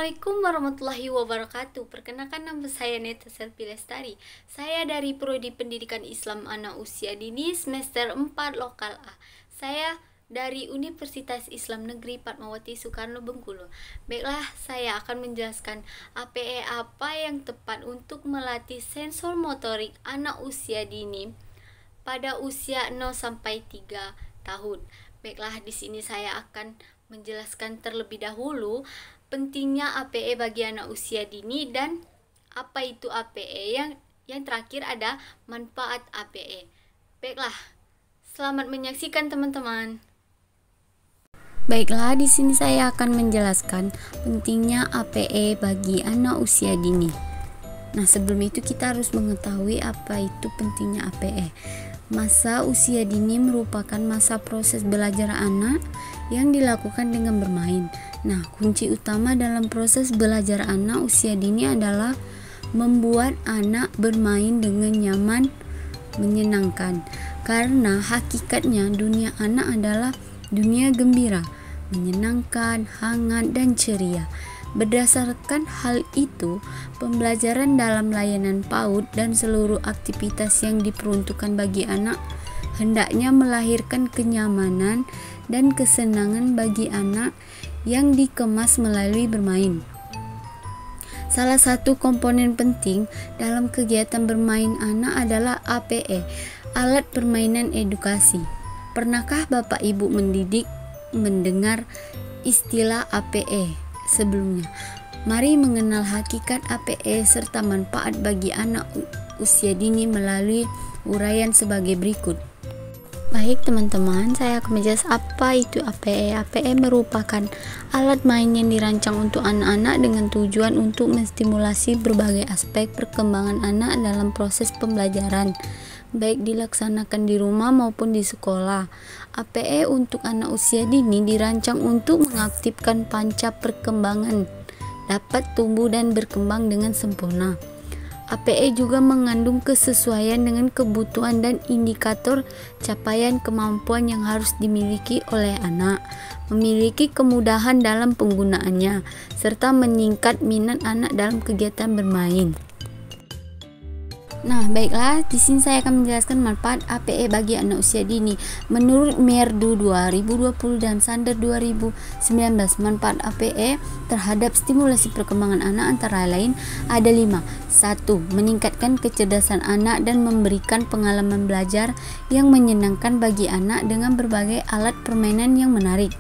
Assalamualaikum warahmatullahi wabarakatuh. Perkenalkan, nama saya Neta Selvi Lestari. Saya dari Prodi Pendidikan Islam Anak Usia Dini semester 4 Lokal A. Saya dari Universitas Islam Negeri Fatmawati Soekarno Bengkulu. Baiklah, saya akan menjelaskan APE apa yang tepat untuk melatih sensor motorik anak usia dini pada usia 0 sampai 3 tahun. Baiklah, di sini saya akan menjelaskan terlebih dahulu pentingnya APE bagi anak usia dini dan apa itu APE. Yang terakhir ada manfaat APE. Baiklah, selamat menyaksikan teman-teman. Baiklah, di sini saya akan menjelaskan pentingnya APE bagi anak usia dini. Nah, sebelum itu kita harus mengetahui apa itu pentingnya APE. Masa usia dini merupakan masa proses belajar anak yang dilakukan dengan bermain. Nah, kunci utama dalam proses belajar anak usia dini adalah membuat anak bermain dengan nyaman, menyenangkan. Karena hakikatnya dunia anak adalah dunia gembira, menyenangkan, hangat, dan ceria. Berdasarkan hal itu, pembelajaran dalam layanan PAUD dan seluruh aktivitas yang diperuntukkan bagi anak hendaknya melahirkan kenyamanan dan kesenangan bagi anak yang dikemas melalui bermain. Salah satu komponen penting dalam kegiatan bermain anak adalah APE, alat permainan edukasi. Pernahkah Bapak Ibu mendidik mendengar istilah APE sebelumnya? Mari mengenal hakikat APE serta manfaat bagi anak usia dini melalui uraian sebagai berikut. Baik teman-teman, saya akan menjelaskan apa itu APE. APE merupakan alat main yang dirancang untuk anak-anak dengan tujuan untuk menstimulasi berbagai aspek perkembangan anak dalam proses pembelajaran, baik dilaksanakan di rumah maupun di sekolah. APE untuk anak usia dini dirancang untuk mengaktifkan panca perkembangan, dapat tumbuh dan berkembang dengan sempurna. APE juga mengandung kesesuaian dengan kebutuhan dan indikator capaian kemampuan yang harus dimiliki oleh anak, memiliki kemudahan dalam penggunaannya, serta meningkat minat anak dalam kegiatan bermain. Nah, baiklah, di sini saya akan menjelaskan manfaat APE bagi anak usia dini. Menurut Merdu 2020 dan Sander 2019, manfaat APE terhadap stimulasi perkembangan anak antara lain ada 5. 1. Meningkatkan kecerdasan anak dan memberikan pengalaman belajar yang menyenangkan bagi anak dengan berbagai alat permainan yang menarik.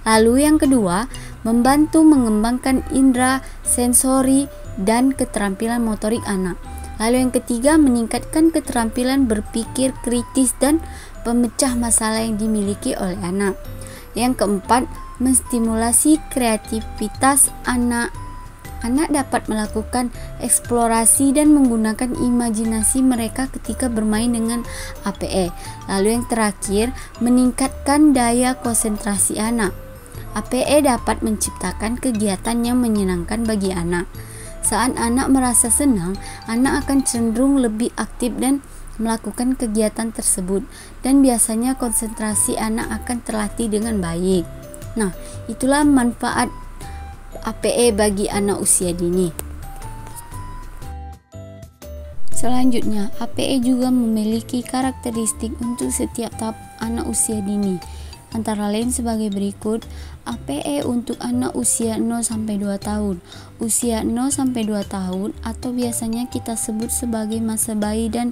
Lalu yang kedua, membantu mengembangkan indera sensori dan keterampilan motorik anak. Lalu yang ketiga, meningkatkan keterampilan berpikir kritis dan pemecah masalah yang dimiliki oleh anak. Yang keempat, menstimulasi kreativitas anak. Anak dapat melakukan eksplorasi dan menggunakan imajinasi mereka ketika bermain dengan APE. Lalu yang terakhir, meningkatkan daya konsentrasi anak. APE dapat menciptakan kegiatan yang menyenangkan bagi anak. Saat anak merasa senang, anak akan cenderung lebih aktif dan melakukan kegiatan tersebut, dan biasanya konsentrasi anak akan terlatih dengan baik. Nah, itulah manfaat APE bagi anak usia dini. Selanjutnya, APE juga memiliki karakteristik untuk setiap tahap anak usia dini. Antara lain sebagai berikut. APE untuk anak usia 0 sampai 2 tahun. Usia 0 sampai 2 tahun atau biasanya kita sebut sebagai masa bayi dan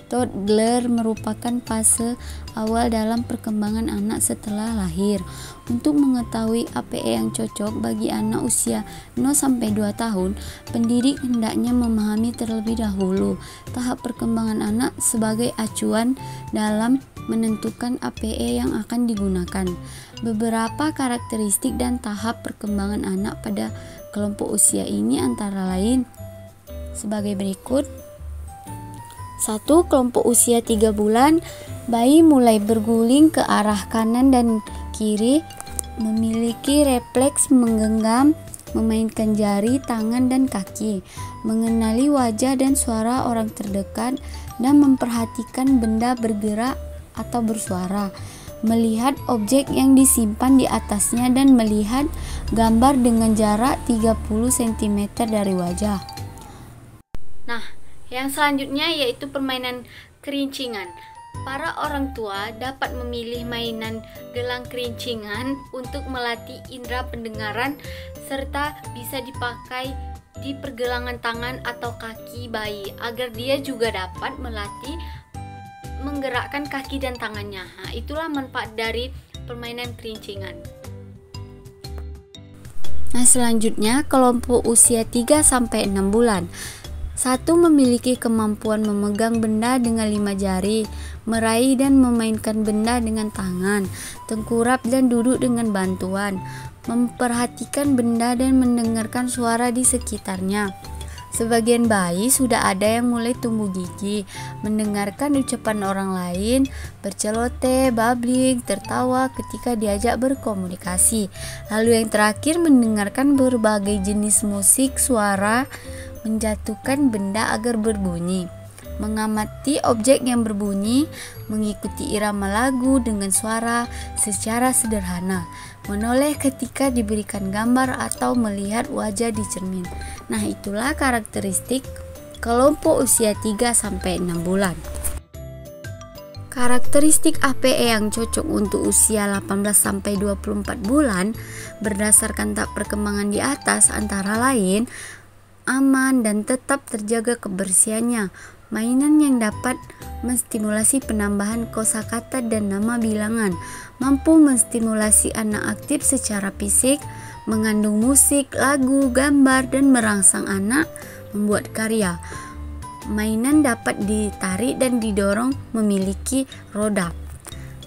toddler merupakan fase awal dalam perkembangan anak setelah lahir. Untuk mengetahui APE yang cocok bagi anak usia 0 sampai 2 tahun, pendidik hendaknya memahami terlebih dahulu tahap perkembangan anak sebagai acuan dalam menentukan APE yang akan digunakan. Beberapa karakteristik dan tahap perkembangan anak pada kelompok usia ini antara lain sebagai berikut. 1. Kelompok usia 3 bulan, bayi mulai berguling ke arah kanan dan kiri, memiliki refleks menggenggam, memainkan jari, tangan, dan kaki, mengenali wajah dan suara orang terdekat, dan memperhatikan benda bergerak atau bersuara. melihat objek yang disimpan di atasnya dan melihat gambar dengan jarak 30 cm dari wajah. Nah, yang selanjutnya yaitu permainan kerincingan. Para orang tua dapat memilih mainan gelang kerincingan untuk melatih indera pendengaran serta bisa dipakai di pergelangan tangan atau kaki bayi agar dia juga dapat melatih menggerakkan kaki dan tangannya. Nah, itulah manfaat dari permainan kerincingan. Nah, selanjutnya kelompok usia 3-6 bulan. 1. Memiliki kemampuan memegang benda dengan 5 jari, meraih dan memainkan benda dengan tangan, tengkurap dan duduk dengan bantuan, memperhatikan benda dan mendengarkan suara di sekitarnya. Sebagian bayi sudah ada yang mulai tumbuh gigi, mendengarkan ucapan orang lain, berceloteh, babbling, tertawa ketika diajak berkomunikasi. Lalu yang terakhir, mendengarkan berbagai jenis musik, suara, menjatuhkan benda agar berbunyi, mengamati objek yang berbunyi, mengikuti irama lagu dengan suara secara sederhana, menoleh ketika diberikan gambar atau melihat wajah di cermin. Nah, itulah karakteristik kelompok usia 3-6 bulan. Karakteristik APE yang cocok untuk usia 18-24 bulan berdasarkan tahap perkembangan di atas antara lain aman dan tetap terjaga kebersihannya, mainan yang dapat menstimulasi penambahan kosakata dan nama bilangan, mampu menstimulasi anak aktif secara fisik, mengandung musik, lagu, gambar, dan merangsang anak membuat karya. Mainan dapat ditarik dan didorong, memiliki roda.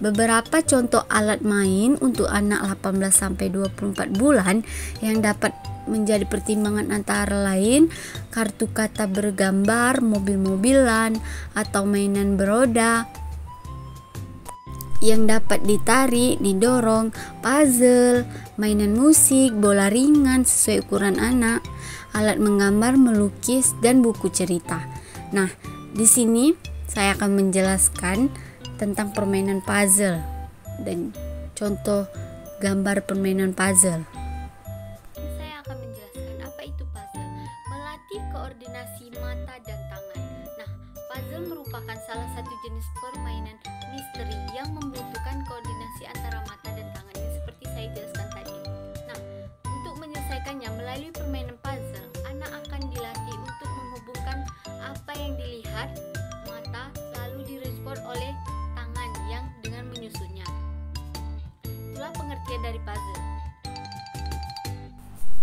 Beberapa contoh alat main untuk anak 18-24 bulan yang dapat menjadi pertimbangan antara lain kartu kata bergambar, mobil-mobilan, atau mainan beroda yang dapat ditarik, didorong, puzzle, mainan musik, bola ringan sesuai ukuran anak, alat menggambar, melukis, dan buku cerita. Nah, di sini saya akan menjelaskan tentang permainan puzzle dan contoh gambar permainan puzzle. Saya akan menjelaskan apa itu puzzle. Melatih koordinasi mata dan tangan. Nah, puzzle merupakan salah satu jenis permainan misteri yang membutuhkan koordinasi antara mata dan tangannya seperti saya jelaskan tadi. Nah, untuk menyelesaikannya melalui permainan puzzle, anak akan dilatih untuk menghubungkan apa yang dilihat mata lalu direspon oleh tangan yang dengan menyusunnya. Itulah pengertian dari puzzle.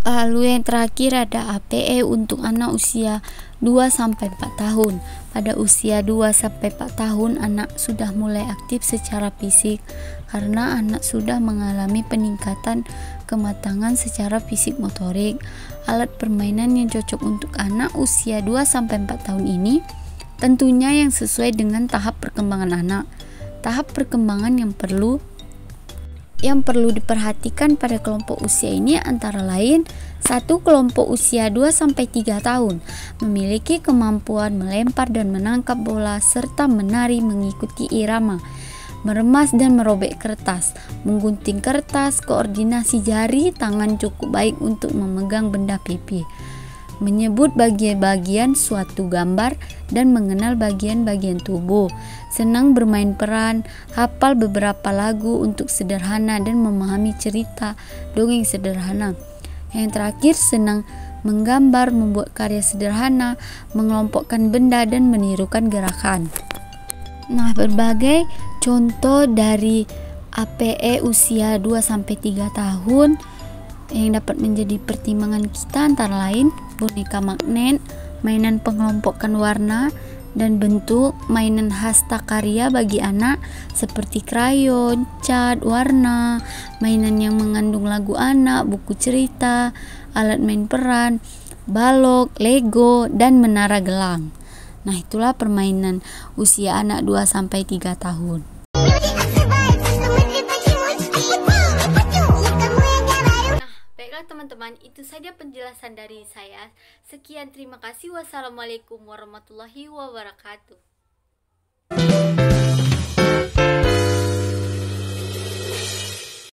Lalu yang terakhir ada APE untuk anak usia 2-4 tahun. Pada usia 2-4 tahun anak sudah mulai aktif secara fisik karena anak sudah mengalami peningkatan kematangan secara fisik motorik. Alat permainan yang cocok untuk anak usia 2-4 tahun ini tentunya yang sesuai dengan tahap perkembangan anak. Tahap perkembangan yang perlu diperhatikan pada kelompok usia ini antara lain: 1. Kelompok usia 2-3 tahun memiliki kemampuan melempar dan menangkap bola serta menari mengikuti irama, meremas dan merobek kertas, menggunting kertas, koordinasi jari tangan cukup baik untuk memegang benda pipi, menyebut bagian-bagian suatu gambar dan mengenal bagian-bagian tubuh, senang bermain peran, hafal beberapa lagu untuk sederhana dan memahami cerita dongeng sederhana. Yang terakhir, senang menggambar, membuat karya sederhana, mengelompokkan benda dan menirukan gerakan. Nah, berbagai contoh dari APE usia 2-3 tahun yang dapat menjadi pertimbangan kita antara lain boneka magnet, mainan pengelompokan warna dan bentuk, mainan hastakarya bagi anak seperti krayon, cat, warna, mainan yang mengandung lagu anak, buku cerita, alat main peran, balok, lego, dan menara gelang. Nah, itulah permainan usia anak 2-3 tahun. Teman-teman, itu saja penjelasan dari saya. Sekian, terima kasih. Wassalamualaikum warahmatullahi wabarakatuh.